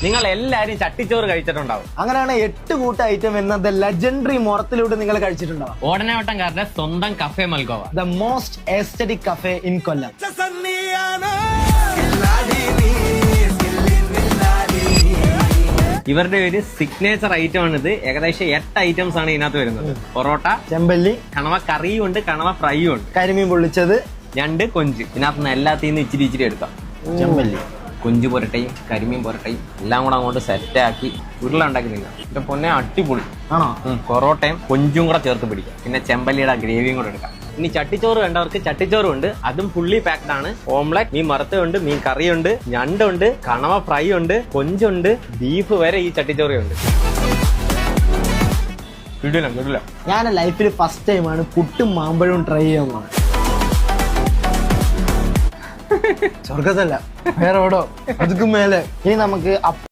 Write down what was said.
നിങ്ങൾ എല്ലാരും ചട്ടിച്ചോറ് കഴിച്ചിട്ടുണ്ടാവും. അങ്ങനെയാണ് 8 കൂട്ട ഐറ്റം എന്ന ലെജൻഡറി മുറത്തിലൂടെ നിങ്ങൾ കഴിച്ചിട്ടുണ്ടാവും. ഓടനവട്ടംകാരുടെ സ്വന്തം cafe Malgova, the most aesthetic cafe in Kollam. ഇവരുടെ ഒരു സിഗ്നേച്ചർ ഐറ്റം ആണ് ഇത്. ഏകദേശം 8 ഐറ്റംസ് ആണ് ഇതിനകത്ത് വരുന്നത്. പൊറോട്ട, ചെമ്പല്ലി, കണവ കറിയും ഉണ്ട്, കണവ ഫ്രൈയും ഉണ്ട്, കരിമീൻ പൊള്ളിച്ചത്, ഞണ്ട്, കൊഞ്ച്. ഇതിനകത്ത് നിന്ന് എല്ലാത്തിൽ ഇച്ചിരി ഇച്ചിരി എടുക്കാം. ചെമ്പല്ലി, കൊഞ്ച് പൊരട്ടയും കരിമീൻ പൊരട്ടയും എല്ലാം കൂടെ അങ്ങോട്ട് സെറ്റാക്കി ഉരുള ഉണ്ടാക്കി തിന്നാം. എന്റെ പൊന്നെ അടിപൊളി ആണോ? പൊറോട്ടയും കൊഞ്ചും കൂടെ ചേർത്ത് പിടിക്കാം. പിന്നെ ചെമ്പല്ലിയുടെ ഗ്രേവിയും കൂടെ എടുക്കാം. ഇനി ചട്ടിച്ചോറ് വേണ്ടവർക്ക് ചട്ടിച്ചോറും ഉണ്ട്, അതും ഫുള്ളി പാക്ഡ് ആണ്. ഓംലെറ്റ്, മീൻ വറുത്തുണ്ട്, മീൻ കറിയുണ്ട്, ഞണ്ടുണ്ട്, കണവ ഫ്രൈ ഉണ്ട്, കൊഞ്ചുണ്ട്, ബീഫ് വരെ ഈ ചട്ടിച്ചോറുണ്ട്. കിടിലം. ഞാൻ ലൈഫിൽ ഫസ്റ്റ് ടൈമാണ് പുട്ടും മാമ്പഴവും ട്രൈ ചെയ്യാൻ പോകുന്നത്. സ്വർഗത്തല്ല വേറെ എവിടോ അതുക്കും മേലെ. ഇനി നമുക്ക്